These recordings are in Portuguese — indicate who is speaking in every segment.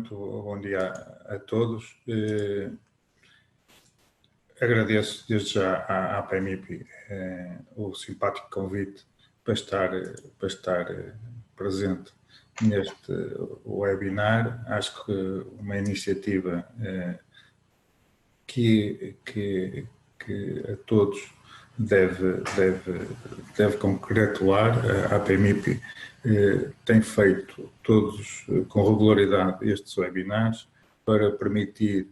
Speaker 1: muito bom dia a todos. Agradeço desde já à PMIP o simpático convite para estar presente neste webinar. Acho que uma iniciativa que a todos deve congratular. A PMIP tem feito todos com regularidade estes webinars para permitir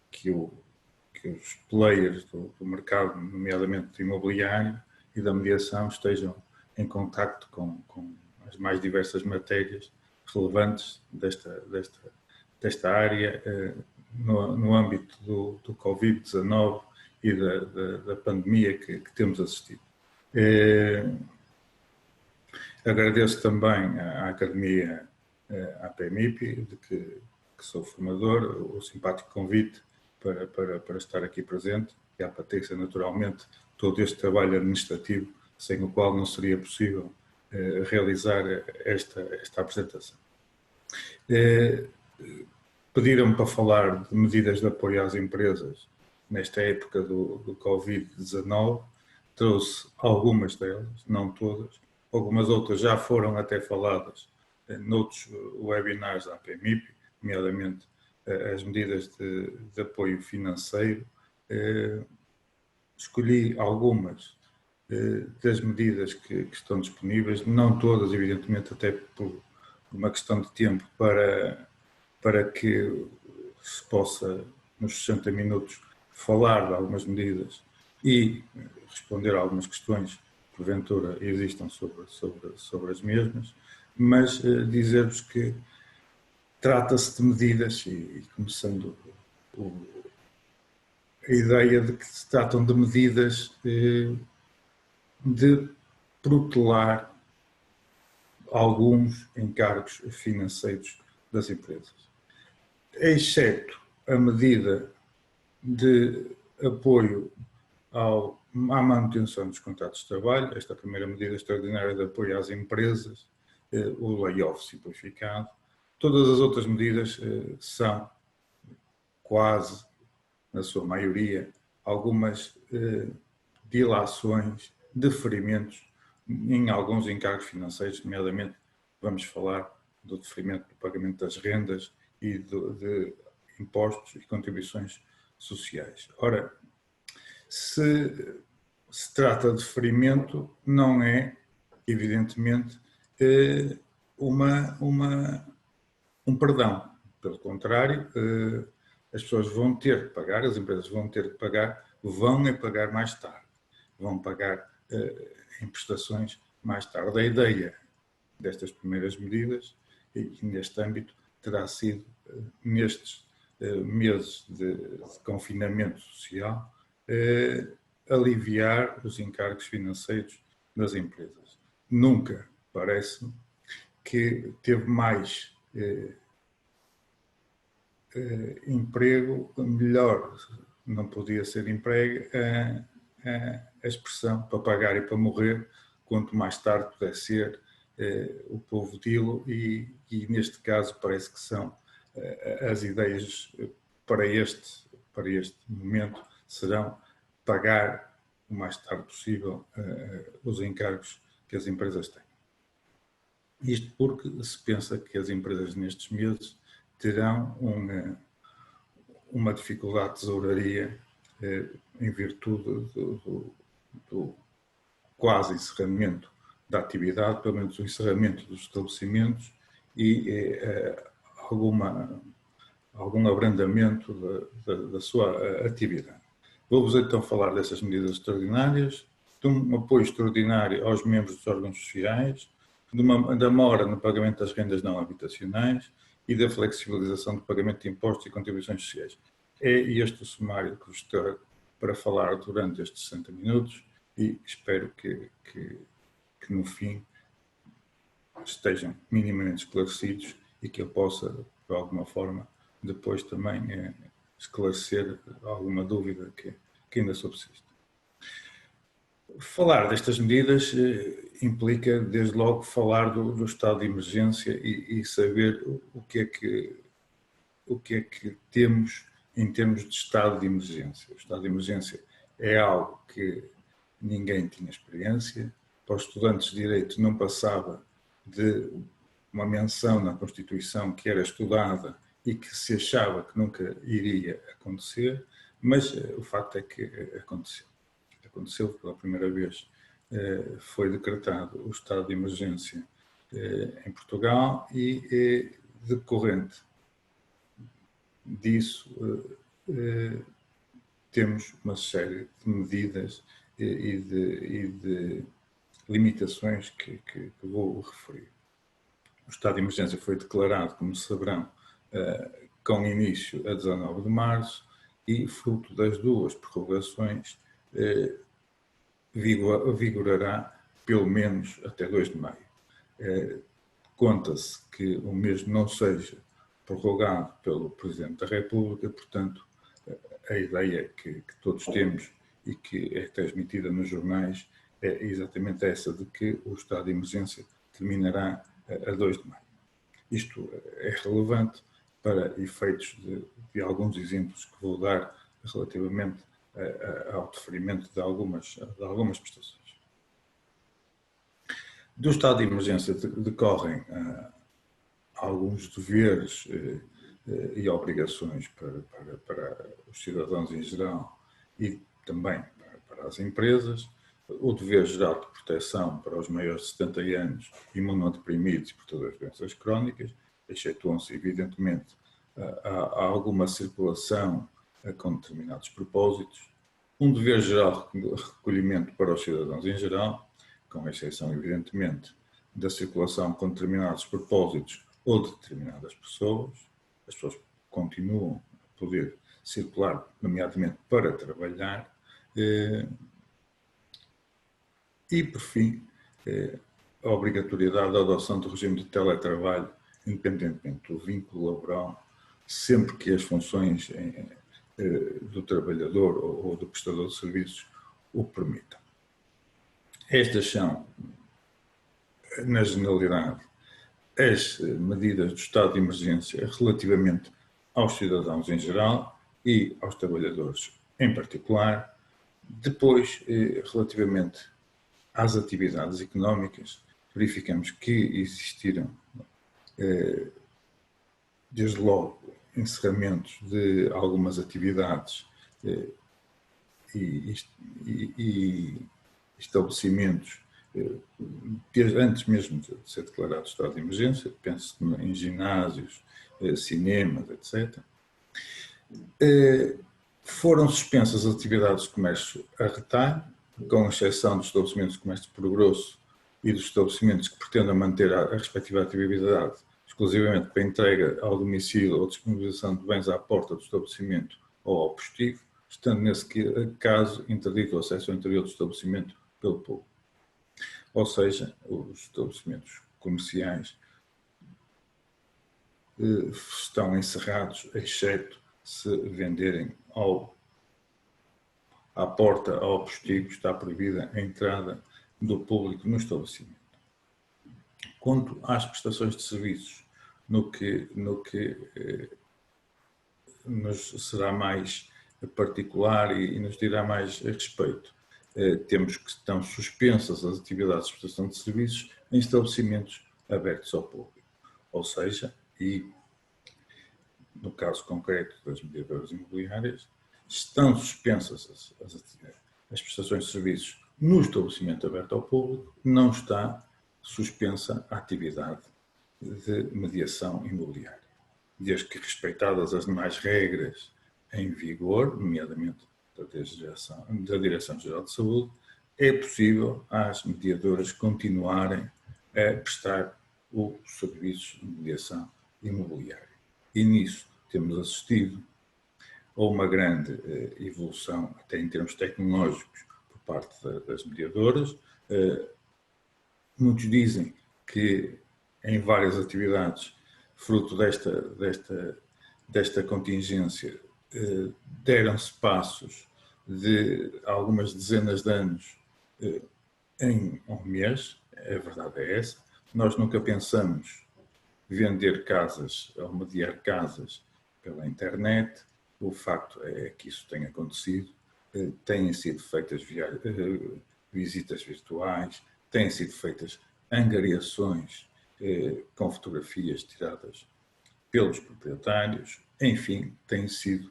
Speaker 1: que os players do mercado, nomeadamente imobiliário e da mediação, estejam em contacto com as mais diversas matérias relevantes desta área no âmbito do Covid-19 e da pandemia que temos assistido. Agradeço também à Academia, à PMIP, de que sou formador, o simpático convite para estar aqui presente, e à Patrícia, naturalmente, todo este trabalho administrativo, sem o qual não seria possível realizar esta apresentação. Pediram-me para falar de medidas de apoio às empresas nesta época do Covid-19. Trouxe algumas delas, não todas. Algumas outras já foram até faladas noutros webinars da PMIP, nomeadamente as medidas de apoio financeiro. Escolhi algumas das medidas que estão disponíveis, não todas, evidentemente, até por uma questão de tempo, para que se possa, nos 60 minutos, falar de algumas medidas e responder a algumas questões que, porventura, existam sobre as mesmas, mas dizer-vos que trata-se de medidas, e começando a ideia de que se tratam de medidas de protelar alguns encargos financeiros das empresas, exceto a medida de apoio à manutenção dos contratos de trabalho, esta primeira medida extraordinária de apoio às empresas, o layoff simplificado. Todas as outras medidas são, quase, na sua maioria, algumas dilações, deferimentos em alguns encargos financeiros, nomeadamente vamos falar do deferimento do pagamento das rendas e de impostos e contribuições sociais. Ora, se trata de deferimento, não é, evidentemente, um perdão. Pelo contrário, as pessoas vão ter que pagar, as empresas vão ter que pagar, vão pagar mais tarde, vão pagar em prestações mais tarde. A ideia destas primeiras medidas, e neste âmbito, terá sido, nestes meses de confinamento social, aliviar os encargos financeiros das empresas. Nunca, parece-me, que teve mais emprego, melhor não podia ser emprego, a expressão para pagar e para morrer, quanto mais tarde puder ser, o povo dilo, e neste caso parece que são as ideias para este momento serão pagar o mais tarde possível os encargos que as empresas têm. Isto porque se pensa que as empresas nestes meses terão uma dificuldade de tesouraria em virtude do quase encerramento da atividade, pelo menos o encerramento dos estabelecimentos e algum abrandamento da sua atividade. Vou-vos então falar dessas medidas extraordinárias, de um apoio extraordinário aos membros dos órgãos sociais, da mora no pagamento das rendas não habitacionais e da flexibilização do pagamento de impostos e contribuições sociais. É este o sumário que vos trago para falar durante estes 60 minutos e espero que no fim estejam minimamente esclarecidos e que eu possa, de alguma forma, depois também esclarecer alguma dúvida que ainda subsiste. Falar destas medidas implica, desde logo, falar do estado de emergência e saber o que é que temos em termos de estado de emergência. O estado de emergência é algo que ninguém tinha experiência. Para os estudantes de Direito não passava de uma menção na Constituição que era estudada e que se achava que nunca iria acontecer, mas o facto é que aconteceu. Aconteceu pela primeira vez, foi decretado o estado de emergência em Portugal e decorrente disso temos uma série de medidas e de limitações que vou referir. O estado de emergência foi declarado, como saberão, com início a 19 de março e, fruto das duas prorrogações, vigorará pelo menos até 2 de maio. Conta-se que o mesmo não seja prorrogado pelo Presidente da República, portanto, a ideia que todos temos e que é transmitida nos jornais é exatamente essa, de que o estado de emergência terminará a 2 de maio. Isto é relevante para efeitos de alguns exemplos que vou dar relativamente ao deferimento de algumas prestações. Do estado de emergência decorrem alguns deveres e obrigações para os cidadãos em geral e também para as empresas. O dever geral de proteção para os maiores de 70 anos, imunodeprimidos e portadores de doenças crónicas, excetuam-se, evidentemente, a alguma circulação com determinados propósitos. Um dever geral de recolhimento para os cidadãos em geral, com exceção, evidentemente, da circulação com determinados propósitos ou de determinadas pessoas. As pessoas continuam a poder circular, nomeadamente para trabalhar. E, por fim, a obrigatoriedade da adoção do regime de teletrabalho, independentemente do vínculo laboral, sempre que as funções do trabalhador ou do prestador de serviços o permitam. Estas são, na generalidade, as medidas do estado de emergência relativamente aos cidadãos em geral e aos trabalhadores em particular. Depois, relativamente às atividades económicas, verificamos que existiram, desde logo, encerramentos de algumas atividades e estabelecimentos, desde antes mesmo de ser declarado o estado de emergência, penso em ginásios, cinemas, etc. Foram suspensas as atividades de comércio a retalho, com exceção dos estabelecimentos de comércio por grosso e dos estabelecimentos que pretendam manter a respectiva atividade exclusivamente para entrega ao domicílio ou disponibilização de bens à porta do estabelecimento ou ao postigo, estando nesse caso interdito o acesso ao interior do estabelecimento pelo público. Ou seja, os estabelecimentos comerciais estão encerrados, exceto se venderem à porta, ao postigo, está proibida a entrada do público no estabelecimento. Quanto às prestações de serviços, no que nos será mais particular e nos dirá mais a respeito, temos que estão suspensas as atividades de prestação de serviços em estabelecimentos abertos ao público. Ou seja, e no caso concreto das mediadoras imobiliárias, estão suspensas as prestações de serviços no estabelecimento aberto ao público, não está suspensa a atividade de mediação imobiliária, desde que respeitadas as demais regras em vigor, nomeadamente da Direção-Geral de Saúde, é possível às mediadoras continuarem a prestar os serviços de mediação imobiliária. E nisso temos assistido a uma grande evolução, até em termos tecnológicos, por parte das mediadoras. Muitos dizem que em várias atividades, fruto desta contingência, deram-se passos de algumas dezenas de anos em um mês, a verdade é essa. Nós nunca pensamos vender casas ou mediar casas pela internet. O facto é que isso tem acontecido. Têm sido feitas visitas virtuais, têm sido feitas angariações com fotografias tiradas pelos proprietários. Enfim, tem sido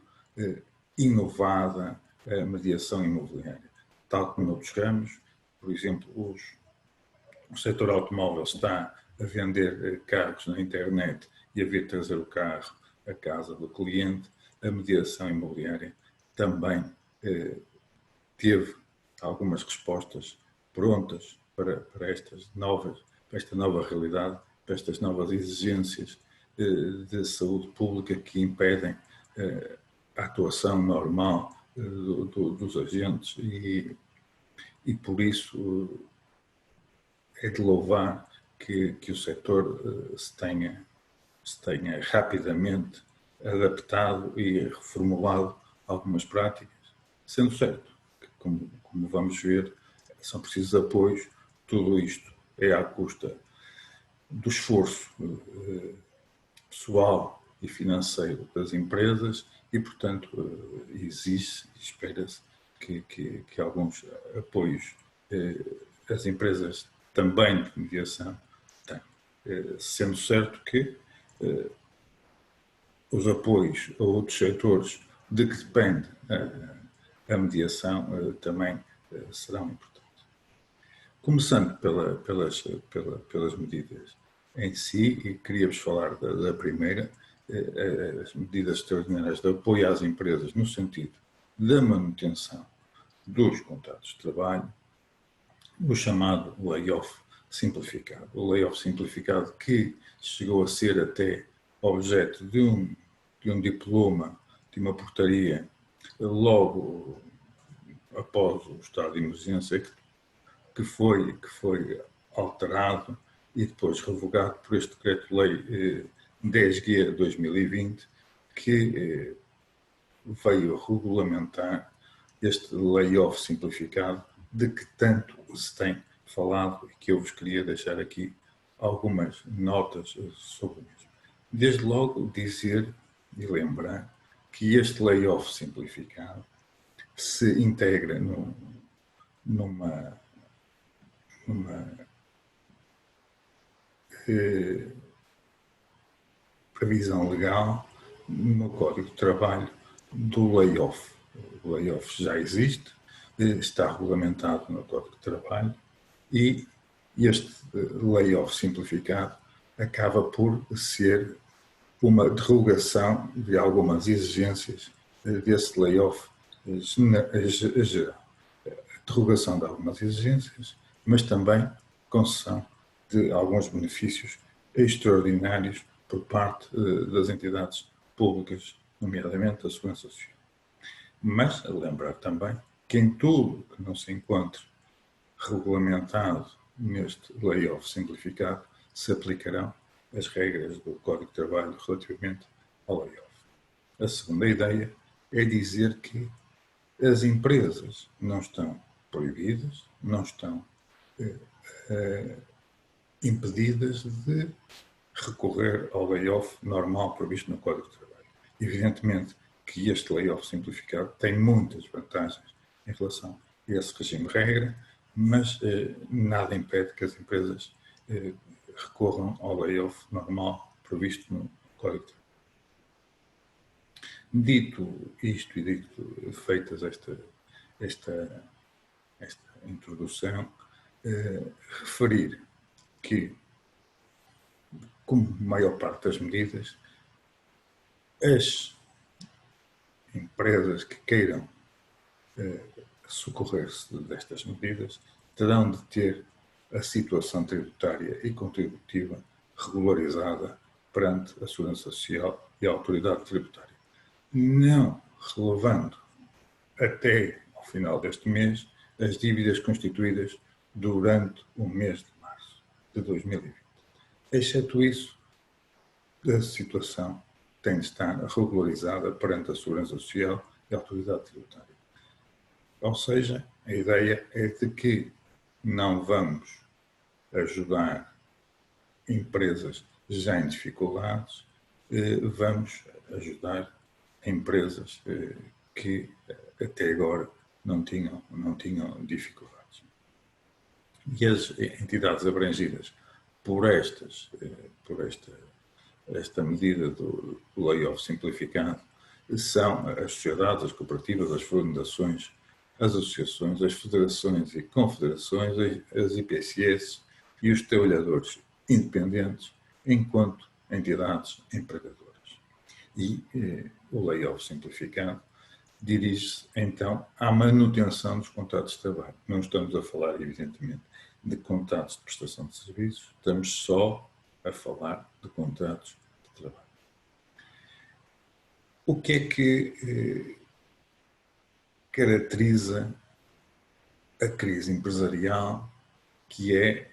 Speaker 1: inovada a mediação imobiliária, tal como noutros ramos. Por exemplo, o setor automóvel está a vender carros na internet e a vir trazer o carro à casa do cliente. A mediação imobiliária também teve algumas respostas prontas para esta nova realidade, para estas novas exigências de saúde pública que impedem a atuação normal dos agentes e por isso é de louvar que o setor se tenha rapidamente adaptado e reformulado algumas práticas, sendo certo que, como vamos ver, são precisos apoios. Tudo isto é à custa do esforço pessoal e financeiro das empresas e, portanto, exige e espera-se que alguns apoios as empresas também de mediação têm. Sendo certo que os apoios a outros setores de que depende a mediação também serão importantes. Começando pelas medidas em si, e queria-vos falar da primeira, as medidas extraordinárias de apoio às empresas no sentido da manutenção dos contratos de trabalho, o chamado layoff simplificado. O layoff simplificado que chegou a ser até objeto de um diploma, de uma portaria, logo após o estado de emergência, que foi alterado e depois revogado por este Decreto-Lei 10/2020, que veio regulamentar este layoff simplificado de que tanto se tem falado e que eu vos queria deixar aqui algumas notas sobre isso. Desde logo dizer e lembrar que este layoff simplificado se integra numa previsão legal no Código de Trabalho do layoff. O layoff já existe, está regulamentado no Código de Trabalho e este layoff simplificado acaba por ser uma derrogação de algumas exigências desse layoff geral. Derrogação de algumas exigências, mas também concessão de alguns benefícios extraordinários por parte das entidades públicas, nomeadamente a Segurança Social. Mas a lembrar também que em tudo que não se encontre regulamentado neste layoff simplificado, se aplicarão as regras do Código de Trabalho relativamente ao layoff. A segunda ideia é dizer que as empresas não estão proibidas, não estão impedidas de recorrer ao layoff normal previsto no Código de Trabalho. Evidentemente que este layoff simplificado tem muitas vantagens em relação a esse regime de regra, mas nada impede que as empresas recorram ao layoff normal previsto no Código de Trabalho. Dito isto e feitas esta introdução, referir que, como maior parte das medidas, as empresas que queiram socorrer-se destas medidas terão de ter a situação tributária e contributiva regularizada perante a Segurança Social e a Autoridade Tributária. Não relevando até ao final deste mês as dívidas constituídas durante o mês de março de 2020. Exceto isso, a situação tem de estar regularizada perante a Segurança Social e a Autoridade Tributária. Ou seja, A ideia é de que não vamos ajudar empresas já em dificuldades, vamos ajudar empresas que até agora não tinham dificuldades. E as entidades abrangidas por esta medida do layoff simplificado são as sociedades, as cooperativas, as fundações, as associações, as federações e confederações, as IPSS e os trabalhadores independentes enquanto entidades empregadoras. E o layoff simplificado dirige-se, então, à manutenção dos contratos de trabalho. Não estamos a falar, evidentemente, de contratos de prestação de serviços, estamos só a falar de contratos de trabalho. O que é que caracteriza a crise empresarial, que é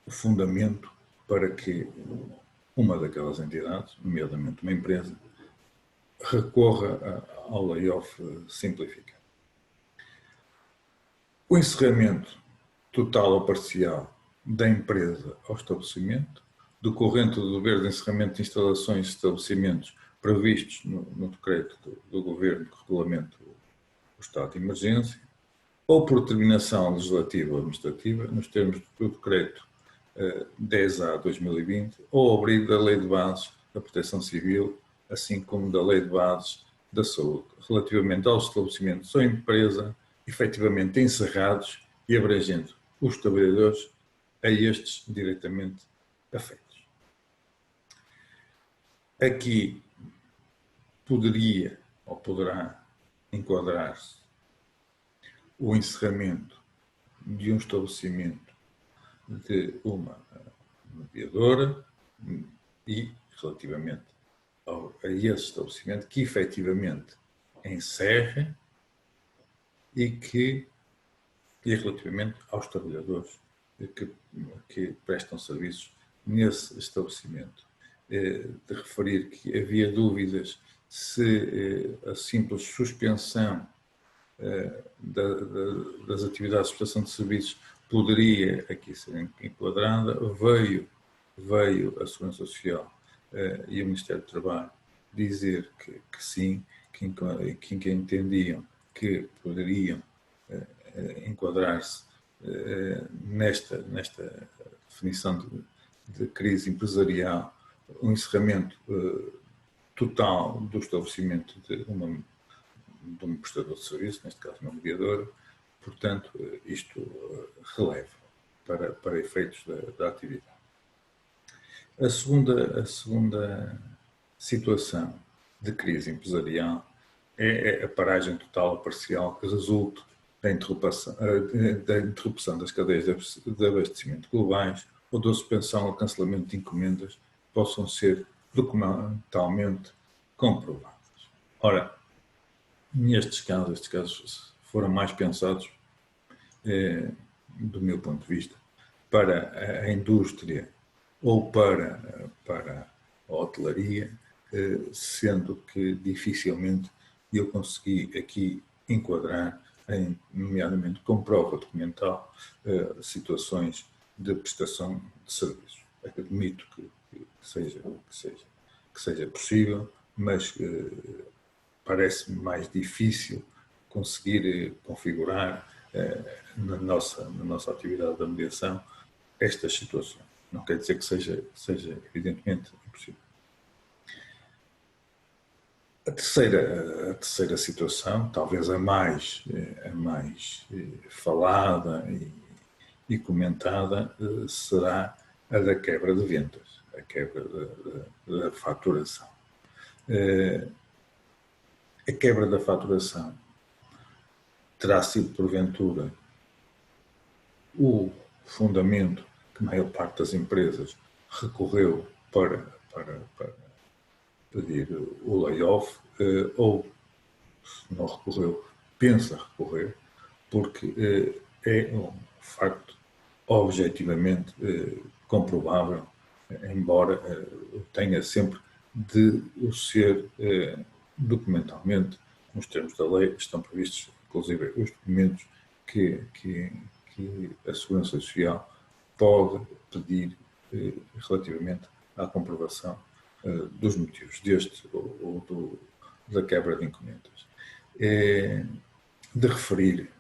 Speaker 1: o fundamento para que uma daquelas entidades, nomeadamente uma empresa, recorra ao layoff simplificado? O encerramento total ou parcial da empresa ao estabelecimento, decorrente do dever de encerramento de instalações e estabelecimentos previstos no decreto do Governo que regulamenta o estado de emergência, ou por determinação legislativa ou administrativa, nos termos do decreto 10/2020, ou ao abrigo da Lei de Bases da Proteção Civil, assim como da Lei de Bases da Saúde, relativamente aos estabelecimentos ou empresa efetivamente encerrados e abrangendo os trabalhadores a estes diretamente afetos. Aqui poderia ou poderá enquadrar-se o encerramento de um estabelecimento de uma mediadora e relativamente a esse estabelecimento que efetivamente encerre e relativamente aos trabalhadores que prestam serviços nesse estabelecimento. De referir que havia dúvidas se a simples suspensão das atividades de prestação de serviços poderia aqui ser enquadrada. Veio a Segurança Social e o Ministério do Trabalho dizer que sim, que entendiam que poderiam enquadrar-se nesta definição de crise empresarial, um encerramento total do estabelecimento de um prestador de serviço, neste caso uma mediadora. Portanto, isto releva para efeitos da atividade. A segunda situação de crise empresarial é a paragem total ou parcial que resulta da interrupção das cadeias de abastecimento globais ou da suspensão ou cancelamento de encomendas que possam ser documentalmente comprovadas. Ora, estes casos foram mais pensados, do meu ponto de vista, para a indústria ou para a hotelaria, sendo que dificilmente eu consegui aqui enquadrar, nomeadamente com prova documental, situações de prestação de serviços. Admito que seja possível, mas parece-me mais difícil conseguir configurar na nossa atividade de mediação estas situações. Não quer dizer que seja evidentemente impossível. A terceira situação, talvez a mais falada e comentada, será a da quebra de vendas, a quebra da faturação. A quebra da faturação terá sido, porventura, o fundamento que a maior parte das empresas recorreu para pedir o layoff, ou, se não recorreu, pensa recorrer, porque é um facto objetivamente comprovável, embora tenha sempre de o ser documentalmente. Nos termos da lei estão previstos, inclusive, os documentos que a Segurança Social pode pedir relativamente à comprovação dos motivos deste ou da quebra de encomendas. De referir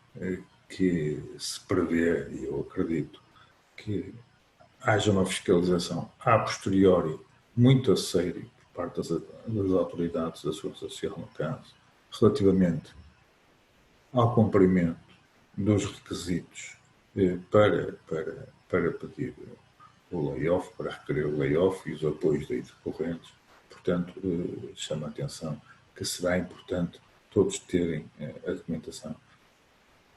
Speaker 1: que se prevê, e eu acredito, que haja uma fiscalização a posteriori muito a sério por parte das autoridades da Segurança Social, no caso, relativamente ao cumprimento dos requisitos para pedir o layoff, para requerer o layoff e os apoios daí decorrentes. Portanto, chama a atenção que será importante todos terem a documentação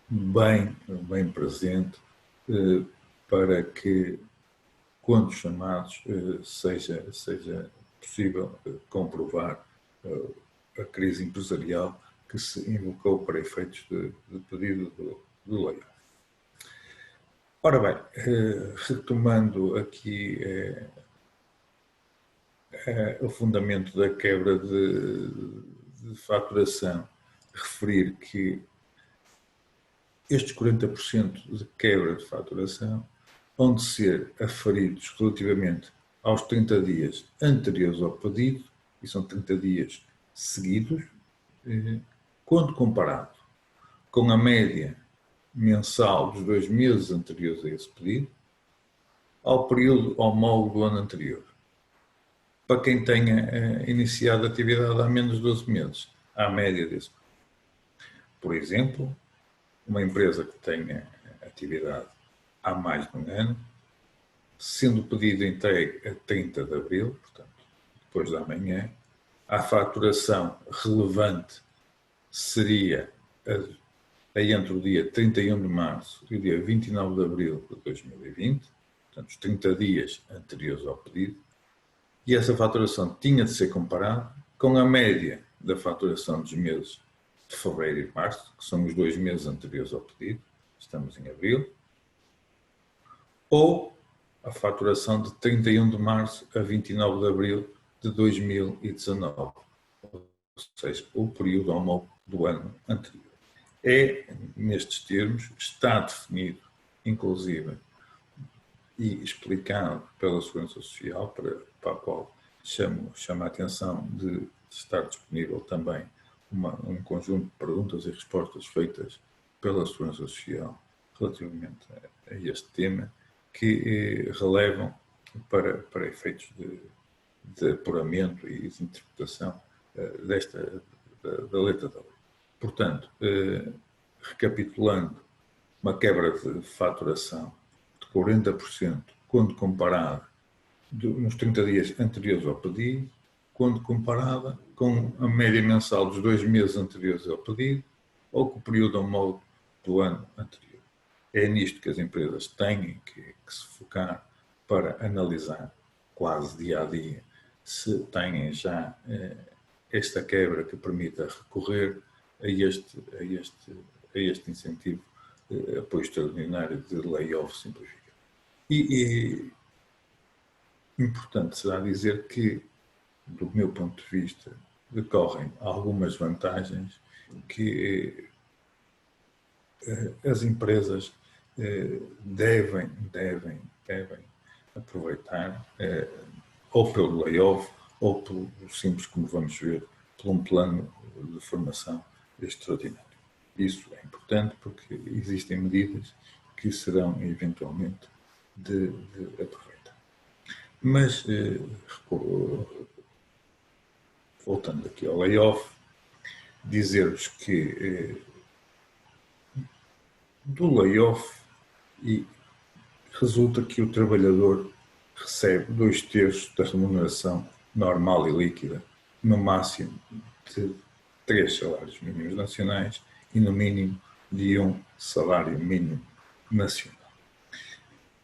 Speaker 1: bem presente para que, quando chamados, seja possível comprovar a crise empresarial que se invocou para efeitos de pedido do layoff. Ora bem, retomando aqui o fundamento da quebra de faturação, referir que estes 40% de quebra de faturação vão de ser aferidos relativamente aos 30 dias anteriores ao pedido, e são 30 dias seguidos, quando comparado com a média mensal dos 2 meses anteriores a esse pedido, ao período homólogo do ano anterior. Para quem tenha iniciado a atividade há menos de 12 meses, à média desse período. Por exemplo, uma empresa que tenha atividade há mais de um ano, sendo o pedido entregue a 30 de abril, portanto, depois de amanhã, a faturação relevante seria entre o dia 31 de março e o dia 29 de abril de 2020, portanto, os 30 dias anteriores ao pedido, e essa faturação tinha de ser comparada com a média da faturação dos meses de fevereiro e março, que são os 2 meses anteriores ao pedido, estamos em abril, ou a faturação de 31 de março a 29 de abril de 2019, ou seja, o período homólogo do ano anterior. Nestes termos, está definido, inclusive, e explicado pela Segurança Social, para a qual chama a atenção de estar disponível também um conjunto de perguntas e respostas feitas pela Segurança Social relativamente a este tema, que relevam para efeitos de apuramento e de interpretação da letra da lei. Portanto, recapitulando, uma quebra de faturação de 40% quando comparada nos 30 dias anteriores ao pedido, quando comparada com a média mensal dos 2 meses anteriores ao pedido ou com o período homólogo do ano anterior. É nisto que as empresas têm que se focar para analisar quase dia a dia se têm já esta quebra que permita recorrer a este incentivo, apoio extraordinário de layoff simplificado. E importante será dizer que, do meu ponto de vista, decorrem algumas vantagens que as empresas devem aproveitar, ou pelo layoff, ou pelo simples, como vamos ver, por um plano de formação extraordinário. Isso é importante porque existem medidas que serão eventualmente de aproveitar. Mas, voltando aqui ao layoff, dizer-vos que do layoff resulta que o trabalhador recebe 2/3 da remuneração normal e líquida, no máximo de 3 salários mínimos nacionais e no mínimo de 1 salário mínimo nacional.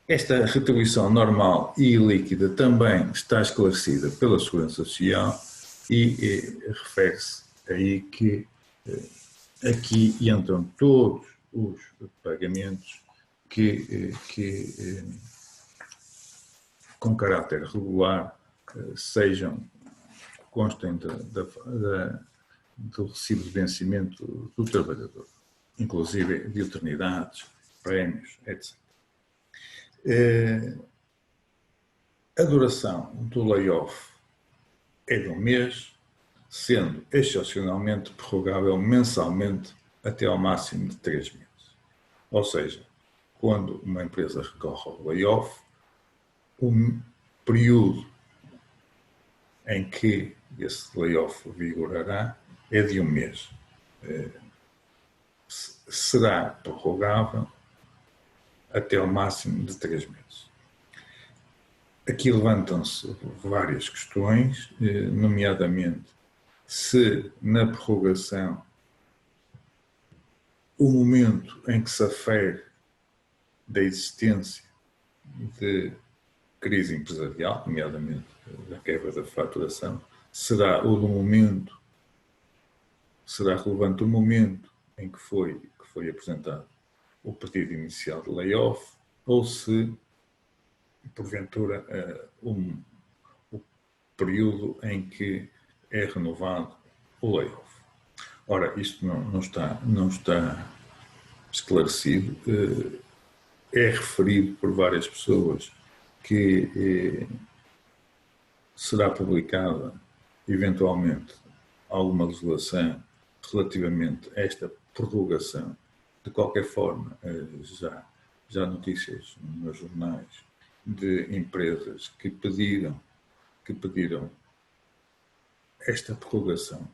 Speaker 1: Esta retribuição normal e líquida também está esclarecida pela Segurança Social e refere-se aí que aqui entram todos os pagamentos que com caráter regular constem do recibo de vencimento do trabalhador. inclusive de eternidades, prémios, etc. A duração do layoff é de um mês, sendo excepcionalmente prorrogável mensalmente até ao máximo de 3 meses. Ou seja, quando uma empresa recorre ao layoff, o período em que esse layoff vigorará é de um mês. Será prorrogável até ao máximo de 3 meses. Aqui levantam-se várias questões, nomeadamente se na prorrogação o momento em que se afere da existência de crise empresarial, nomeadamente da quebra da faturação, será relevante o momento em que foi apresentado o pedido inicial de layoff, ou se, porventura, o período em que é renovado o layoff. Ora, isto não está esclarecido. É referido por várias pessoas que será publicada, eventualmente, alguma legislação relativamente a esta prorrogação. De qualquer forma, já há notícias nos jornais de empresas que pediram esta prorrogação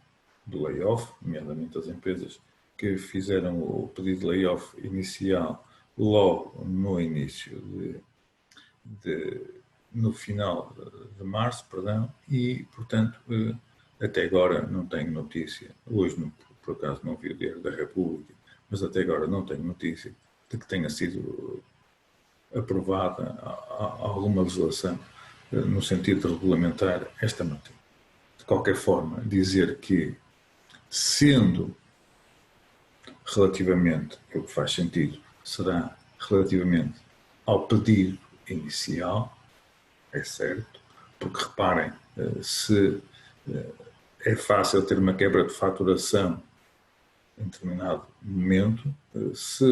Speaker 1: do layoff, nomeadamente as empresas que fizeram o pedido de layoff inicial logo no início no final de março, e, portanto, até agora não tenho notícia, hoje por acaso não vi o Diário da República, mas até agora não tenho notícia de que tenha sido aprovada alguma legislação no sentido de regulamentar esta matéria. De qualquer forma, dizer que, sendo relativamente, o que faz sentido, será relativamente ao pedido inicial, é certo, porque reparem, se é fácil ter uma quebra de faturação em determinado momento, se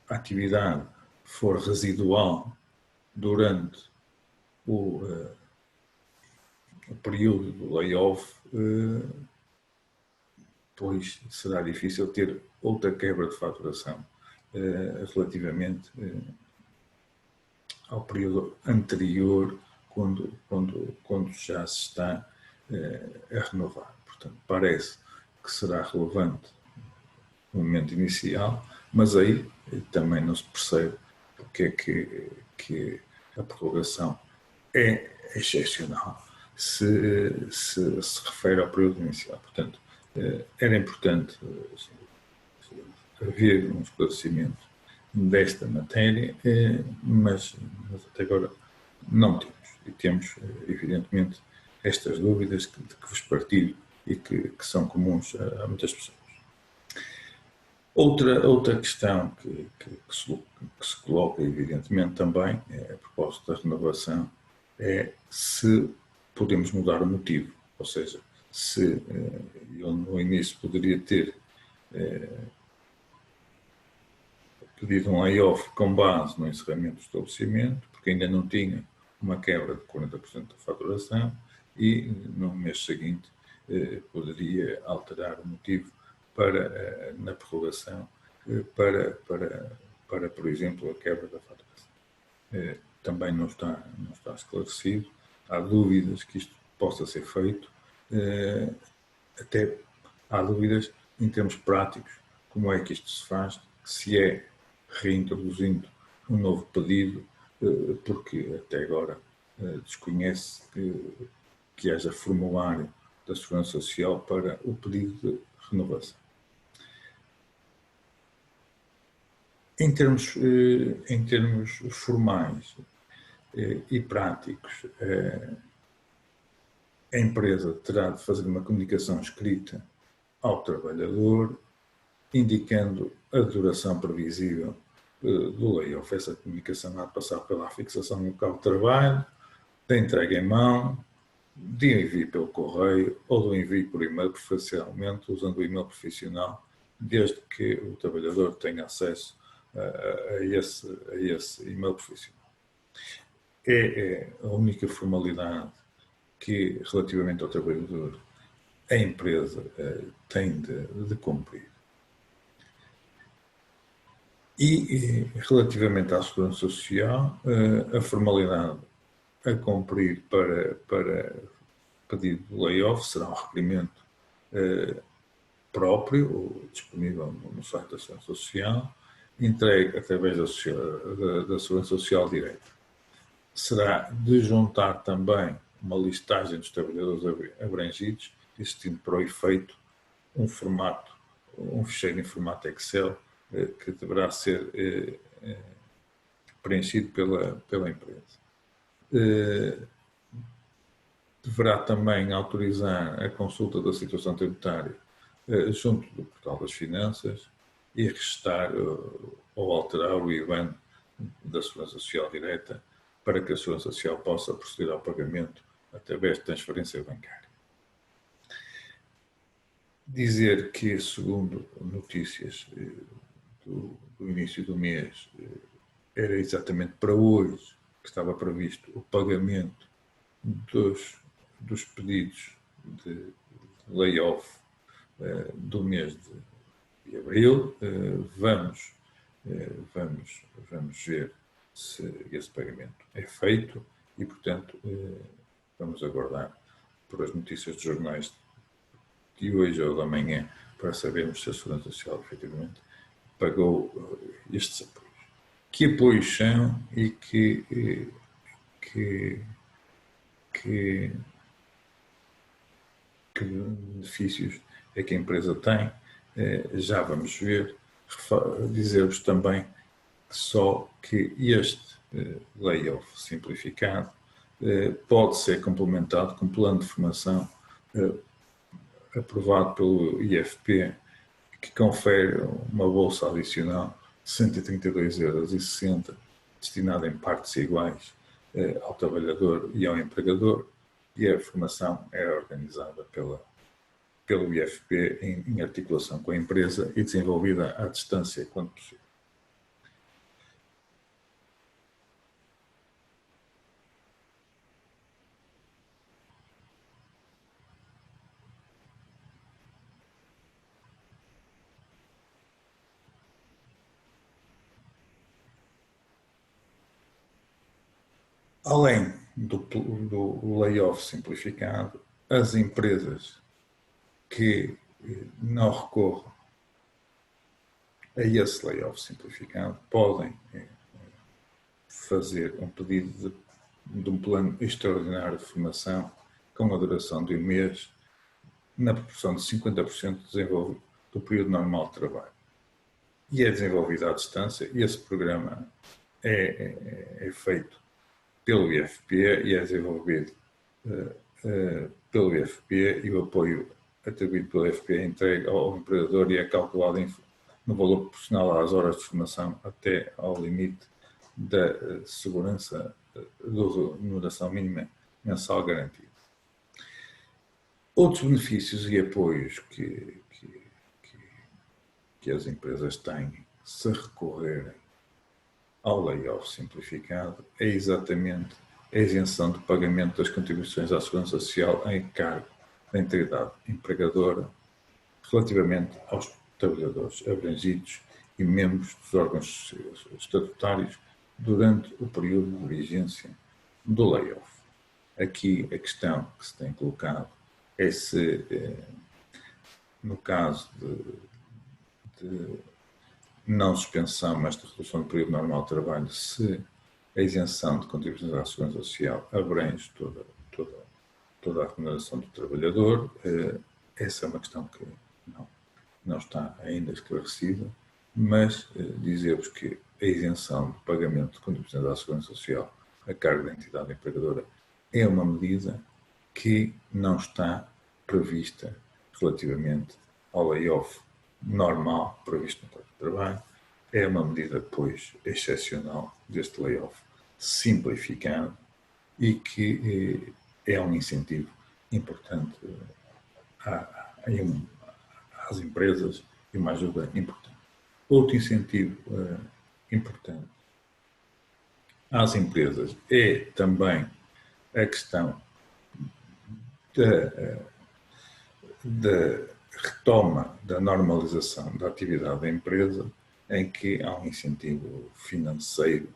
Speaker 1: a atividade for residual durante o período do layoff, pois será difícil ter outra quebra de faturação relativamente ao período anterior, quando já se está a renovar. Portanto, parece que será relevante no momento inicial, mas aí também não se percebe porque é que a prorrogação é excepcional se refere ao período inicial. Portanto, era importante haver um esclarecimento desta matéria, mas até agora não temos. E temos, evidentemente, estas dúvidas de que vos partilho e que são comuns a muitas pessoas. Outra questão que se coloca, evidentemente, também, a propósito da renovação, é se podemos mudar o motivo. Ou seja, se eu no início poderia ter pedido um layoff com base no encerramento do estabelecimento, porque ainda não tinha uma quebra de 40% da faturação, e no mês seguinte poderia alterar o motivo para, na prorrogação, para, por exemplo, a quebra da faturação. Também não está esclarecido. Há dúvidas que isto possa ser feito. Até há dúvidas em termos práticos, como é que isto se faz, se é reintroduzindo um novo pedido, porque até agora desconhece que haja formulário da Segurança Social para o pedido de renovação. Em termos formais e práticos, a empresa terá de fazer uma comunicação escrita ao trabalhador, indicando a duração previsível do layoff. Essa comunicação há de passar pela fixação do local de trabalho, da entrega em mão, de envio pelo correio ou do envio por e-mail, preferencialmente usando o e-mail profissional desde que o trabalhador tenha acesso a esse e-mail profissional. É a única formalidade que, relativamente ao trabalhador, a empresa tem de cumprir. E, relativamente à segurança social, a formalidade a cumprir para pedido de layoff será um requerimento próprio, ou disponível no site da Segurança Social, entregue através da Segurança Social direta. Será de juntar também uma listagem dos trabalhadores abrangidos, existindo para o efeito um ficheiro em formato Excel que deverá ser preenchido pela empresa. Deverá também autorizar a consulta da situação tributária junto do Portal das Finanças e registar ou alterar o IBAN da Segurança Social direta para que a Segurança Social possa proceder ao pagamento através de transferência bancária. Dizer que, segundo notícias do início do mês, era exatamente para hoje que estava previsto o pagamento dos pedidos de layoff do mês de abril. Vamos ver se esse pagamento é feito e, portanto, vamos aguardar por as notícias dos jornais de hoje ou da manhã para sabermos se a Segurança Social efetivamente pagou estes apoios. Que apoios são e que benefícios é que a empresa tem? Já vamos ver. Dizer-vos também que este layoff simplificado pode ser complementado com um plano de formação aprovado pelo IFP, que confere uma bolsa adicional de 132,60 €, destinada em partes iguais ao trabalhador e ao empregador, e a formação é organizada pelo IFP em articulação com a empresa e desenvolvida à distância quando possível. Além do layoff simplificado, as empresas que não recorram a esse layoff simplificado podem fazer um pedido de um plano extraordinário de formação com a duração de um mês, na proporção de 50% do período normal de trabalho. E é desenvolvido à distância, e esse programa é feito pelo IFP e é desenvolvido pelo IFP, e o apoio atribuído pelo IFP é entregue ao empregador e é calculado no valor proporcional às horas de formação até ao limite da segurança da remuneração mínima mensal garantida. Outros benefícios e apoios que as empresas têm se recorrerem ao layoff simplificado é exatamente a isenção de pagamento das contribuições à Segurança Social em cargo da entidade empregadora relativamente aos trabalhadores abrangidos e membros dos órgãos estatutários durante o período de vigência do layoff. Aqui a questão que se tem colocado é se, no caso de não suspensão, mas de redução do período normal de trabalho, se a isenção de contribuições à Segurança Social abrange toda a remuneração do trabalhador. Essa é uma questão que não está ainda esclarecida, mas dizer-vos que a isenção de pagamento de contribuições à Segurança Social a cargo da entidade empregadora é uma medida que não está prevista relativamente ao layoff normal previsto no Código de Trabalho. É uma medida, pois, excepcional deste layoff simplificado e que é um incentivo importante às empresas e uma ajuda importante. Outro incentivo importante às empresas é também a questão da retoma da normalização da atividade da empresa, em que há um incentivo financeiro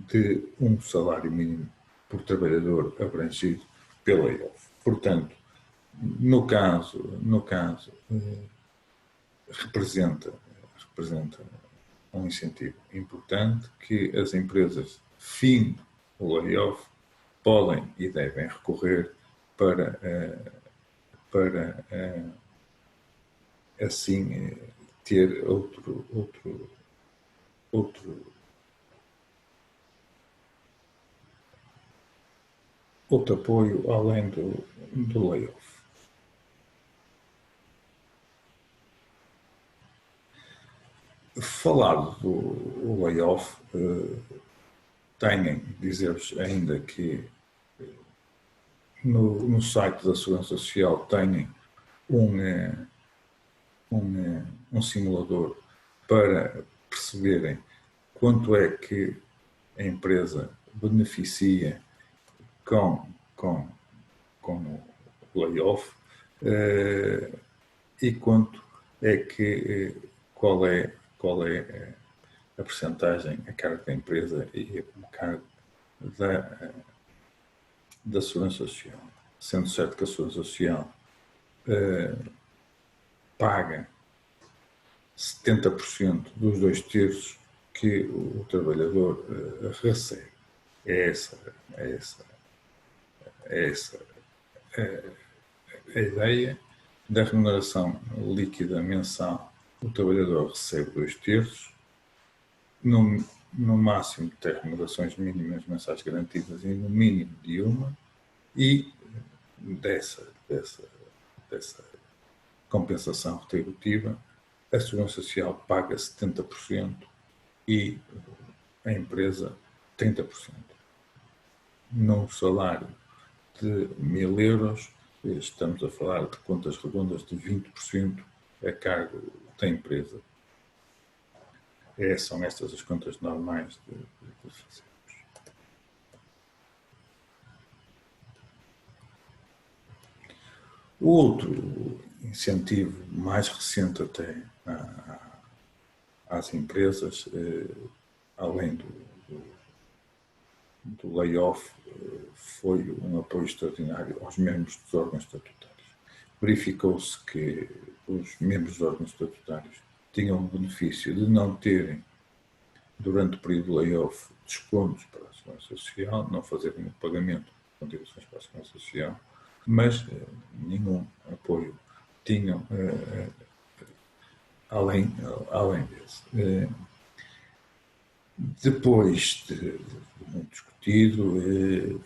Speaker 1: de um salário mínimo por trabalhador abrangido pela IOF. Portanto, no caso representa um incentivo importante que as empresas, fim do layoff, podem e devem recorrer para assim ter outro apoio além do layoff. Falado do layoff, tenho de dizer-vos ainda que no site da Segurança Social têm um simulador para perceberem quanto é que a empresa beneficia com o layoff e quanto é que qual é a percentagem a cargo da empresa e a cargo da Segurança Social. Sendo certo que a Segurança Social paga 70% dos 2/3 que o trabalhador recebe. É essa a ideia. Da remuneração líquida mensal, o trabalhador recebe 2/3, no máximo tem remunerações mínimas mensais garantidas e no mínimo de uma, e dessa compensação retributiva, a Segurança Social paga 70% e a empresa 30%. Num salário de 1.000 euros, estamos a falar de contas redondas de 20% a cargo da empresa. São estas as contas normais de fazermos. O outro incentivo mais recente até às empresas, além do layoff, foi um apoio extraordinário aos membros dos órgãos estatutários. Verificou-se que os membros dos órgãos estatutários tinham o benefício de não terem, durante o período de layoff, descontos para a Segurança Social, não fazerem o pagamento de contribuições para a Segurança Social, mas nenhum apoio tinham além desse. Depois de muito discutido,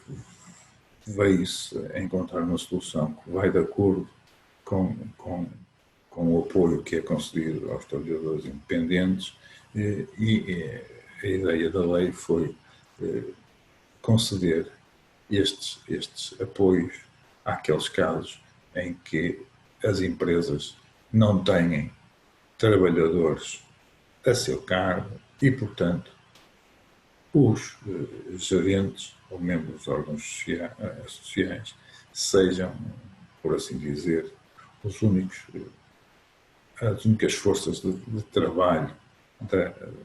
Speaker 1: veio-se a encontrar uma solução que vai de acordo com o apoio que é concedido aos trabalhadores independentes, e a ideia da lei foi conceder estes apoios àqueles casos em que as empresas não têm trabalhadores a seu cargo e, portanto, os gerentes ou membros dos órgãos sociais sejam, por assim dizer, as únicas forças de trabalho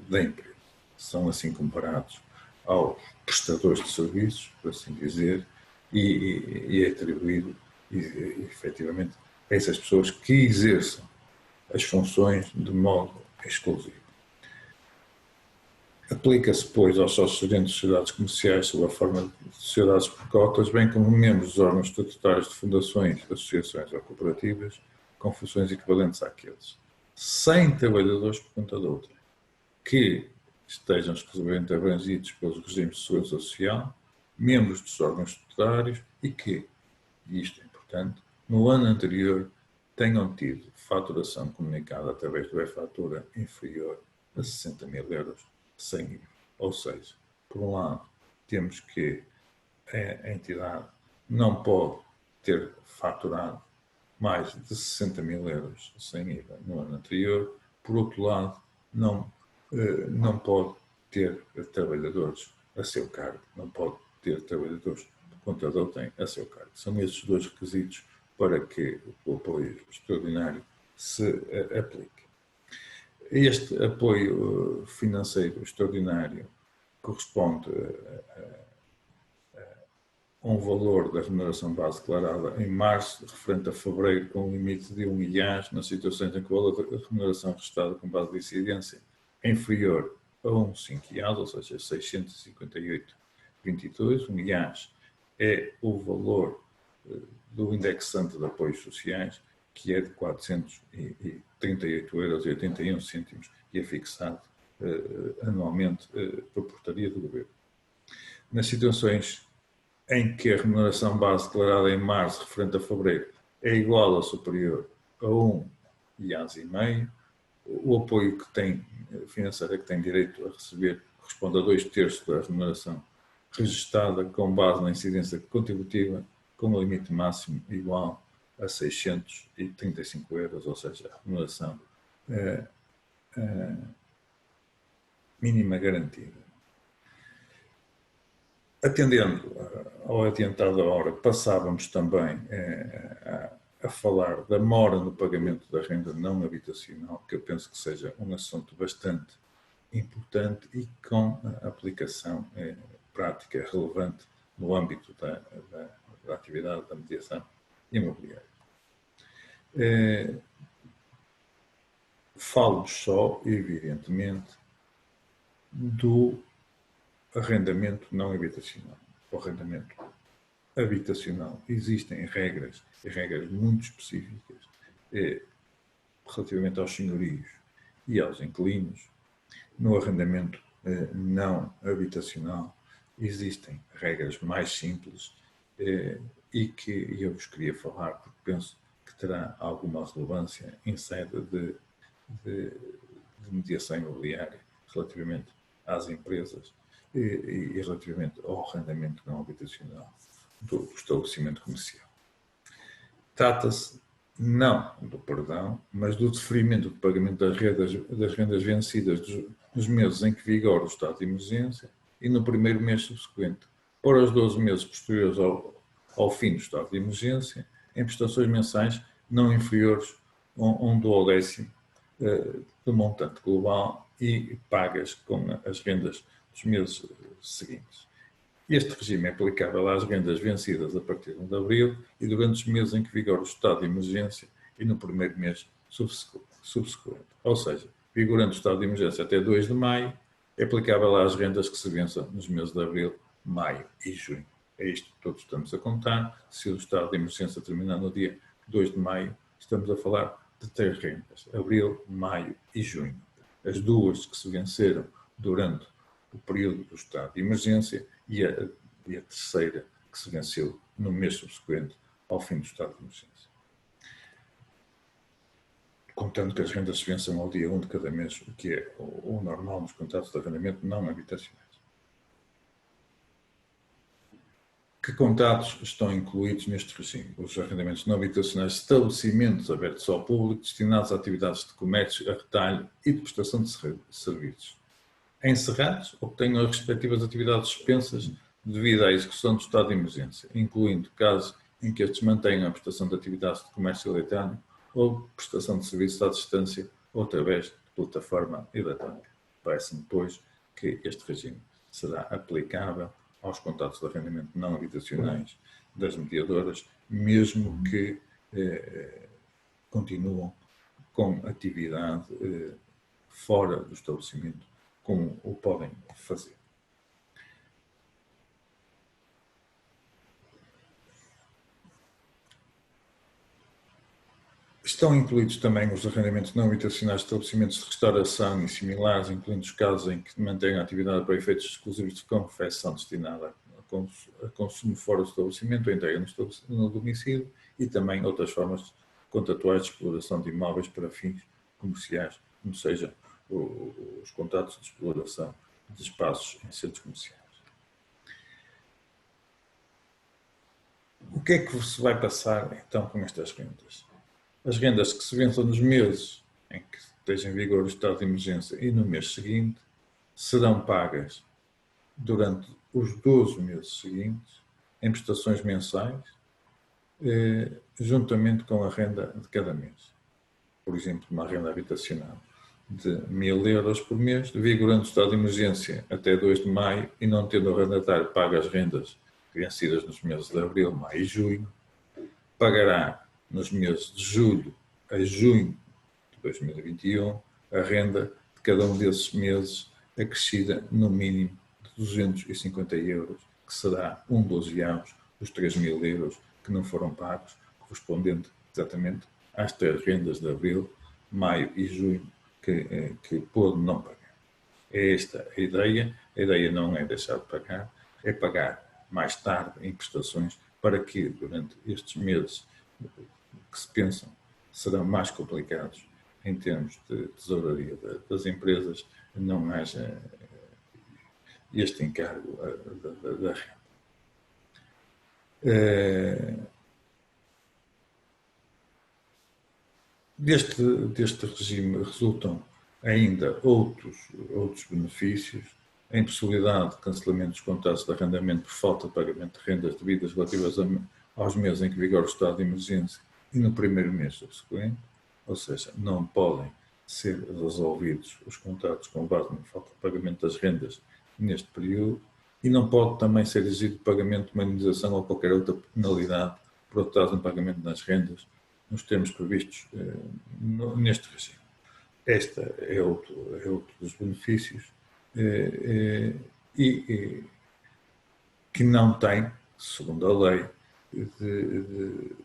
Speaker 1: da empresa. São assim comparados aos prestadores de serviços, por assim dizer, e é atribuído, efetivamente, a essas pessoas que exerçam as funções de modo exclusivo. Aplica-se, pois, aos sócios-gerentes de sociedades comerciais sob a forma de sociedades por cotas, bem como membros dos órgãos estatutários de fundações, associações ou cooperativas, com funções equivalentes àqueles, sem trabalhadores por conta de outra, que estejam exclusivamente abrangidos pelos regimes de segurança social, membros dos órgãos estatutários e que, e isto é importante, no ano anterior tenham tido faturação comunicada através do e-fatura inferior a 60.000 euros sem IVA. Ou seja, por um lado, temos que a entidade não pode ter faturado mais de 60 mil euros sem IVA no ano anterior. Por outro lado, não pode ter trabalhadores a seu cargo, não pode ter trabalhadores que o contador tem a seu cargo. São esses dois requisitos para que o apoio extraordinário se aplique. Este apoio financeiro extraordinário corresponde a um valor da remuneração base declarada em março, referente a fevereiro, com um limite de 1 IAS, nas situações em que o valor da remuneração restada com base de incidência é inferior a 1,5 IAS, ou seja, 658,22. 1 IAS é o valor do indexante de apoios sociais, que é de 438,81 euros e é fixado anualmente por portaria do Governo. Nas situações em que a remuneração base declarada em março, referente a fevereiro, é igual ou superior a 1 IAS e meio, o apoio financeiro que tem direito a receber corresponde a 2/3 da remuneração registada com base na incidência contributiva, com o limite máximo igual a 635 euros, ou seja, a remuneração mínima garantida. Atendendo ao adiantado da hora, passávamos também a falar da mora no pagamento da renda não habitacional, que eu penso que seja um assunto bastante importante e com aplicação prática relevante no âmbito da atividade da mediação imobiliária. Falo só, evidentemente, do arrendamento não habitacional. O arrendamento habitacional existem regras, e regras muito específicas, relativamente aos senhorios e aos inquilinos. No arrendamento não habitacional existem regras mais simples e que eu vos queria falar, porque penso que terá alguma relevância em sede de mediação imobiliária relativamente às empresas e relativamente ao arrendamento não habitacional do estabelecimento comercial. Trata-se não do perdão, mas do deferimento do pagamento das rendas vencidas nos meses em que vigora o estado de emergência e no primeiro mês subsequente, para os 12 meses posteriores ao fim do estado de emergência, em prestações mensais não inferiores a 1/10 do montante global e pagas com as rendas dos meses seguintes. Este regime é aplicável às rendas vencidas a partir de 1 de abril e durante os meses em que vigora o estado de emergência e no primeiro mês subsequente. Ou seja, vigorando o estado de emergência até 2 de maio, é aplicável às rendas que se vençam nos meses de abril, maio e junho. É isto que todos estamos a contar. Se o estado de emergência terminar no dia 2 de maio, estamos a falar de 3 rendas, abril, maio e junho. As duas que se venceram durante o período do estado de emergência e a terceira que se venceu no mês subsequente ao fim do estado de emergência. Contando que as rendas se vençam ao dia 1 de cada mês, o que é o normal nos contratos de arrendamento não habitacionais. Que contratos estão incluídos neste regime? Os arrendamentos não habitacionais de estabelecimentos abertos ao público destinados a atividades de comércio, a retalho e de prestação de serviços. Encerrados ou que tenham as respectivas atividades suspensas devido à execução do estado de emergência, incluindo casos em que estes mantenham a prestação de atividades de comércio eletrónico ou prestação de serviços à distância ou através de plataforma eletrónica. Parece-me, pois, que este regime será aplicável aos contratos de arrendamento não habitacionais das mediadoras, mesmo que continuam com atividade fora do estabelecimento, como o podem fazer. Estão incluídos também os arrendamentos não habitacionais de estabelecimentos de restauração e similares, incluindo os casos em que mantêm a atividade para efeitos exclusivos de confecção destinada a consumo fora do estabelecimento, ou entrega no domicílio, e também outras formas contratuais de exploração de imóveis para fins comerciais, como seja os contratos de exploração de espaços em centros comerciais. O que é que se vai passar então com estas rendas? As rendas que se vençam nos meses em que esteja em vigor o estado de emergência e no mês seguinte serão pagas durante os 12 meses seguintes em prestações mensais, juntamente com a renda de cada mês. Por exemplo, uma renda habitacional de 1.000 euros por mês, vigorando o estado de emergência até 2 de maio e não tendo o arrendatário pago as rendas vencidas nos meses de abril, maio e junho, pagará nos meses de julho a junho de 2021 a renda de cada um desses meses acrescida no mínimo de 250 euros, que será um dozeavos dos 3.000 euros que não foram pagos, correspondente exatamente às 3 rendas de abril, maio e junho que pôde não pagar. É esta a ideia. A ideia não é deixar de pagar, é pagar mais tarde em prestações para que durante estes meses que se pensam serão mais complicados em termos de tesouraria das empresas, não haja este encargo da renda. Deste regime resultam ainda outros benefícios, a impossibilidade de cancelamento dos contratos de arrendamento por falta de pagamento de rendas devidas relativas aos meses em que vigora o estado de emergência e no primeiro mês subsequente, ou seja, não podem ser resolvidos os contratos com base na falta de pagamento das rendas neste período e não pode também ser exigido pagamento de uma indenização ou qualquer outra penalidade por atraso no pagamento das rendas nos termos previstos neste regime. Este é outro dos benefícios e que não tem, segundo a lei, de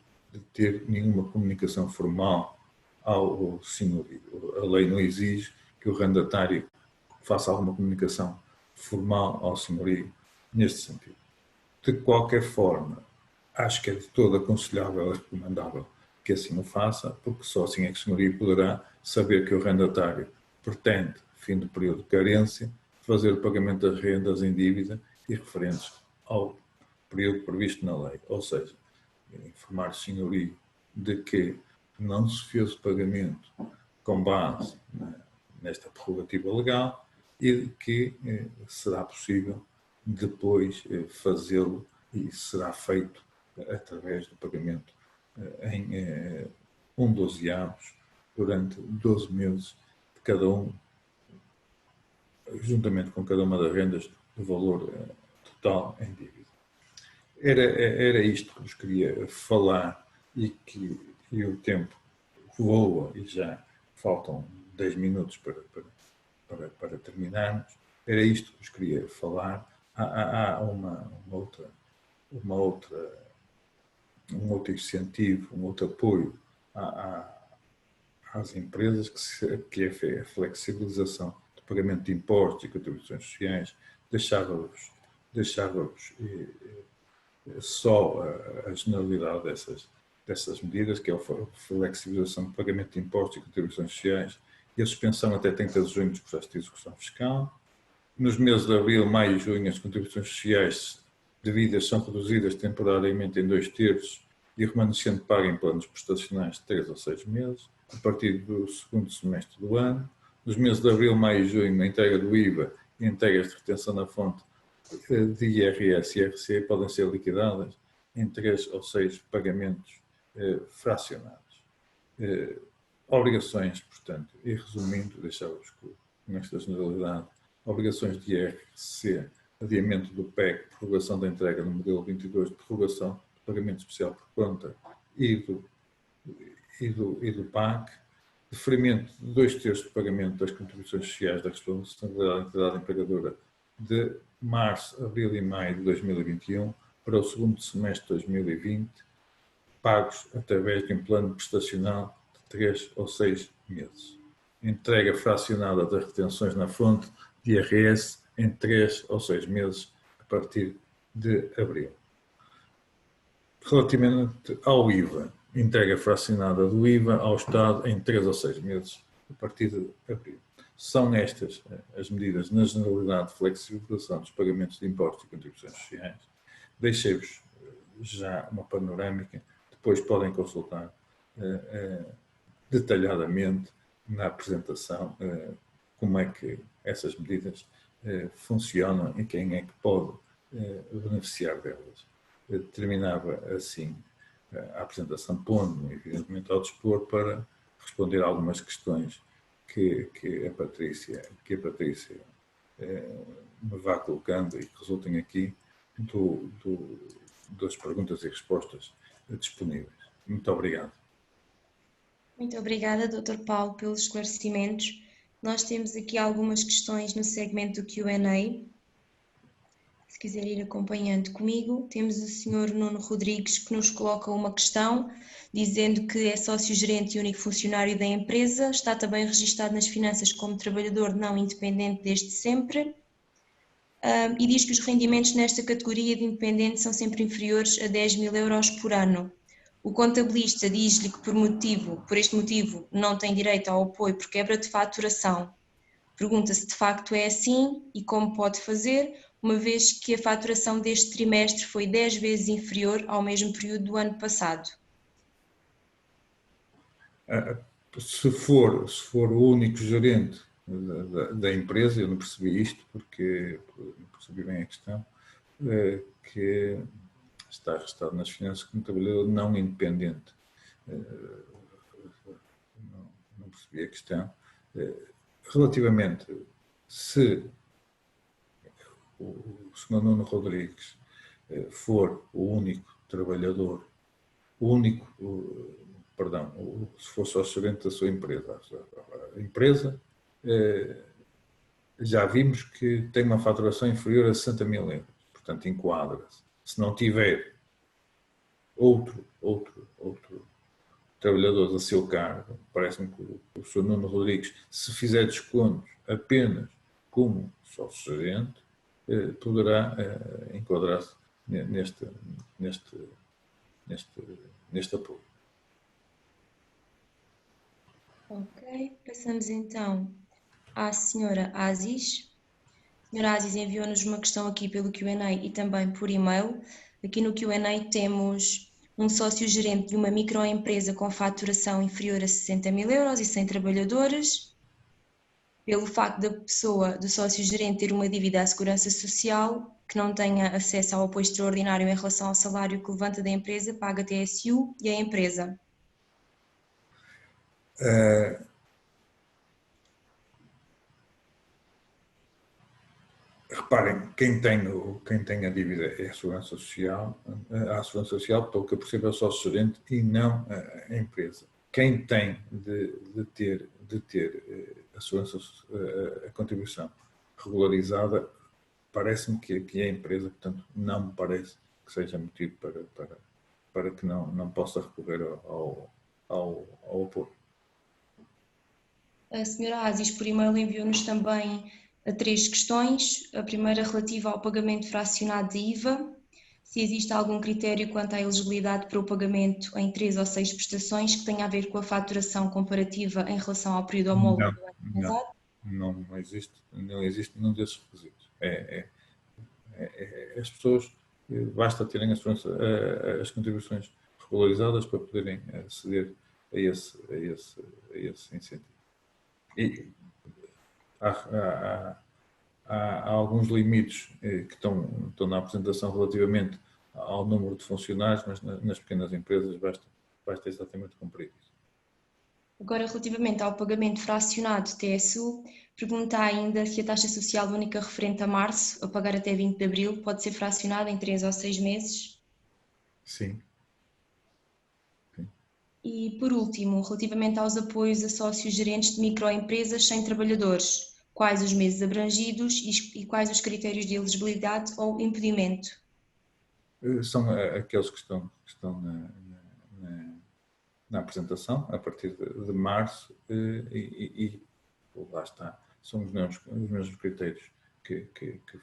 Speaker 1: ter nenhuma comunicação formal ao senhorio. A lei não exige que o arrendatário faça alguma comunicação formal ao senhorio neste sentido. De qualquer forma, acho que é de todo aconselhável e recomendável que assim o faça, porque só assim é que o senhorio poderá saber que o arrendatário pretende, fim do período de carência, fazer o pagamento das rendas em dívida e referentes ao período previsto na lei. Ou seja, informar o senhorio de que não se fez o pagamento com base nesta prerrogativa legal e de que será possível depois fazê-lo e será feito através do pagamento em dozeavos durante 12 meses de cada um, juntamente com cada uma das rendas, do valor total em dívida. Era isto que vos queria falar e o tempo voa e já faltam 10 minutos para terminarmos. Era isto que vos queria falar. Há um outro incentivo, um outro apoio às empresas, que é a flexibilização do pagamento de impostos e contribuições sociais. Deixava-vos só a generalidade dessas medidas, que é a flexibilização do pagamento de impostos e contribuições sociais e a suspensão até 30 de junho dos processos de execução fiscal. Nos meses de abril, maio e junho, as contribuições sociais devidas são reduzidas temporariamente em 2/3 e o remanescente paga em planos prestacionais de 3 ou 6 meses, a partir do segundo semestre do ano. Nos meses de abril, maio e junho, a entrega do IVA e entregas de retenção na fonte de IRS e IRC podem ser liquidadas em 3 ou 6 pagamentos fracionados. Obrigações, portanto, e resumindo, deixava-vos com esta generalidade, obrigações de IRC, adiamento do PEC, prorrogação da entrega no modelo 22, prorrogação do pagamento especial por conta e do PAC, deferimento de 2/3 do pagamento das contribuições sociais da responsabilidade da entidade empregadora de março, abril e maio de 2021 para o segundo semestre de 2020, pagos através de um plano prestacional de 3 ou 6 meses. Entrega fracionada das retenções na fonte de IRS em 3 ou 6 meses a partir de abril. Relativamente ao IVA, entrega fracionada do IVA ao Estado em 3 ou 6 meses a partir de abril. São estas as medidas na generalidade de flexibilização dos pagamentos de impostos e contribuições sociais. Deixei-vos já uma panorâmica, depois podem consultar detalhadamente na apresentação como é que essas medidas funcionam e quem é que pode beneficiar delas. Terminava assim a apresentação, pondo-me evidentemente ao dispor para responder a algumas questões que a Patrícia me vá colocando e que resultem aqui das perguntas e respostas disponíveis. Muito obrigado.
Speaker 2: Muito obrigada, Dr. Paulo, pelos esclarecimentos. Nós temos aqui algumas questões no segmento do Q&A. Se quiser ir acompanhando comigo, temos o Sr. Nuno Rodrigues que nos coloca uma questão, dizendo que é sócio-gerente e único funcionário da empresa, está também registado nas finanças como trabalhador não independente desde sempre, e diz que os rendimentos nesta categoria de independente são sempre inferiores a 10.000 euros por ano. O contabilista diz-lhe que por este motivo não tem direito ao apoio por quebra de faturação. Pergunta se de facto é assim e como pode fazer, uma vez que a faturação deste trimestre foi 10 vezes inferior ao mesmo período do ano passado.
Speaker 1: Se for o único gerente da empresa, eu não percebi isto porque não percebi bem a questão, que está registado nas finanças como trabalhador não independente. Não percebi a questão. Relativamente, se o Sr. Nuno Rodrigues for o único trabalhador, se for sócio-gerente da sua empresa, a empresa já vimos que tem uma faturação inferior a 60.000 euros, portanto enquadra-se. Se não tiver outro trabalhadores a seu cargo, parece-me que o Sr. Nuno Rodrigues, se fizer descontos apenas como sócio-gerente, poderá enquadrar-se neste apoio.
Speaker 2: Ok, passamos então à Sra. Aziz. A Sra. Aziz enviou-nos uma questão aqui pelo Q&A e também por e-mail. Aqui no Q&A temos um sócio-gerente de uma microempresa com faturação inferior a 60.000 euros e 100 trabalhadores. Pelo facto do sócio-gerente ter uma dívida à Segurança Social, que não tenha acesso ao apoio extraordinário em relação ao salário que levanta da empresa, paga TSU e a empresa.
Speaker 1: Reparem, quem tem a dívida é a Segurança Social, pelo que eu percebo, é o sócio-gerente e não a empresa. Quem tem de ter a Segurança, a contribuição regularizada, parece-me que é a empresa, portanto, não me parece que seja motivo para que não possa recorrer ao apoio.
Speaker 2: A Sra. Aziz, por e-mail, enviou-nos também 3 questões. A primeira relativa ao pagamento fracionado de IVA, se existe algum critério quanto à elegibilidade para o pagamento em 3 ou 6 prestações que tenha a ver com a faturação comparativa em relação ao período homólogo do ano passado?
Speaker 1: Não existe nenhum desses requisitos. As pessoas, basta terem as contribuições regularizadas para poderem aceder a esse incentivo. E há alguns limites que estão na apresentação relativamente ao número de funcionários, mas nas pequenas empresas basta exatamente cumprir isso.
Speaker 2: Agora, relativamente ao pagamento fracionado de TSU, pergunta ainda se a taxa social única referente a março, a pagar até 20 de abril, pode ser fracionada em 3 ou 6 meses?
Speaker 1: Sim.
Speaker 2: E, por último, relativamente aos apoios a sócios gerentes de microempresas sem trabalhadores, quais os meses abrangidos e quais os critérios de elegibilidade ou impedimento?
Speaker 1: São aqueles que estão na apresentação, a partir de março, e lá está. São os mesmos critérios que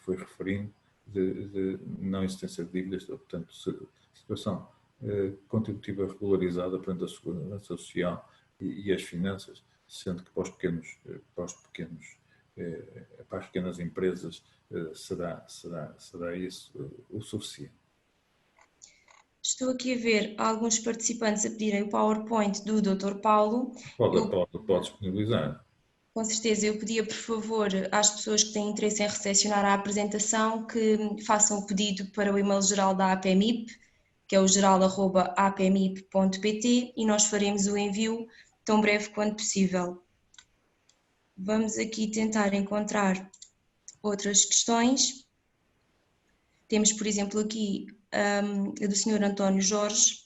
Speaker 1: foi referindo de não existência de dívidas, portanto, situação contributiva regularizada perante a Segurança Social e as finanças, sendo que para as pequenas empresas será isso o suficiente.
Speaker 2: Estou aqui a ver alguns participantes a pedirem o PowerPoint do Dr. Paulo.
Speaker 1: Pode disponibilizar.
Speaker 2: Com certeza, eu pedia, por favor, às pessoas que têm interesse em recepcionar a apresentação que façam o pedido para o e-mail geral da APMIP, que é o geral@apmip.pt, e nós faremos o envio tão breve quanto possível. Vamos aqui tentar encontrar outras questões. Temos, por exemplo, aqui a do Sr. António Jorge.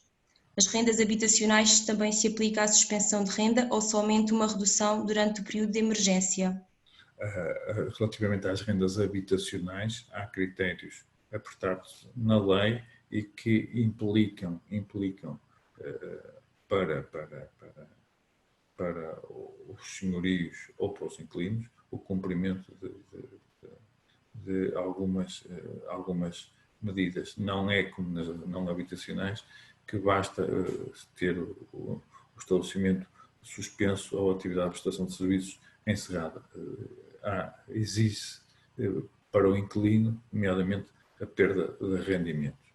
Speaker 2: As rendas habitacionais também se aplica à suspensão de renda ou somente uma redução durante o período de emergência?
Speaker 1: Relativamente às rendas habitacionais, há critérios apertados na lei e que implicam para os senhorios ou para os inquilinos o cumprimento de algumas medidas. Não é como nas não habitacionais, que basta ter o estabelecimento suspenso ou a atividade de prestação de serviços encerrada. Exige para o inquilino, nomeadamente, a perda de rendimentos.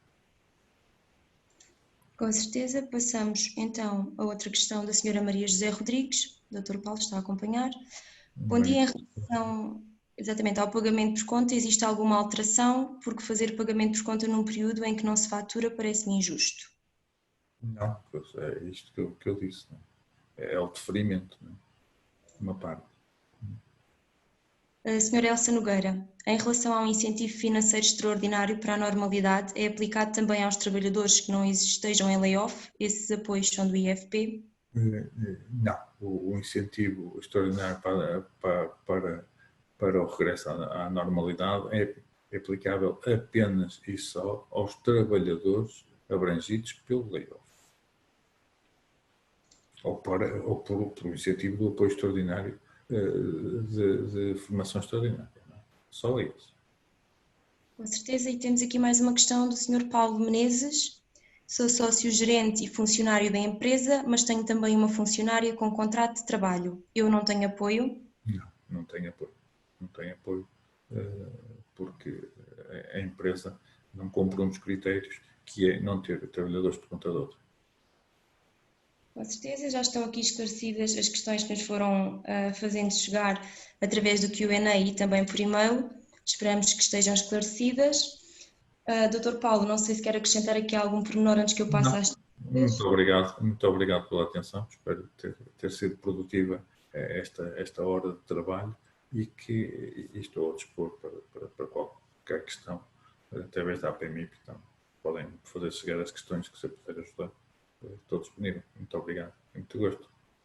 Speaker 2: Com certeza, passamos então a outra questão da Sra. Maria José Rodrigues. O Dr. Paulo está a acompanhar. Bom dia, em relação exatamente ao pagamento por conta, existe alguma alteração? Porque fazer pagamento por conta num período em que não se fatura parece-me injusto.
Speaker 1: Não, é isto que eu disse. Não é? É o deferimento, não é? Uma parte.
Speaker 2: A Sra. Elsa Nogueira, em relação ao incentivo financeiro extraordinário para a normalidade, é aplicado também aos trabalhadores que não estejam em layoff? Esses apoios são do IFP?
Speaker 1: Não, o incentivo extraordinário para o regresso à normalidade é aplicável apenas e só aos trabalhadores abrangidos pelo layoff. Ou por incentivo do apoio extraordinário de formação extraordinária. Não é? Só isso.
Speaker 2: Com certeza, e temos aqui mais uma questão do Sr. Paulo Menezes. Sou sócio-gerente e funcionário da empresa, mas tenho também uma funcionária com contrato de trabalho. Eu não tenho apoio?
Speaker 1: Não tem apoio. Não tem apoio porque a empresa não cumpre um dos critérios, que é não ter trabalhadores por conta de outra.
Speaker 2: Com certeza, já estão aqui esclarecidas as questões que nos foram fazendo chegar através do Q&A e também por e-mail. Esperamos que estejam esclarecidas. Dr. Paulo, não sei se quer acrescentar aqui algum pormenor antes que eu passe às
Speaker 1: Muito obrigado pela atenção. Espero ter sido produtiva esta hora de trabalho e que estou ao dispor para qualquer questão através da APMIP. Então, podem fazer chegar as questões que você puder ajudar. Estou disponível. Muito obrigado. Muito gosto.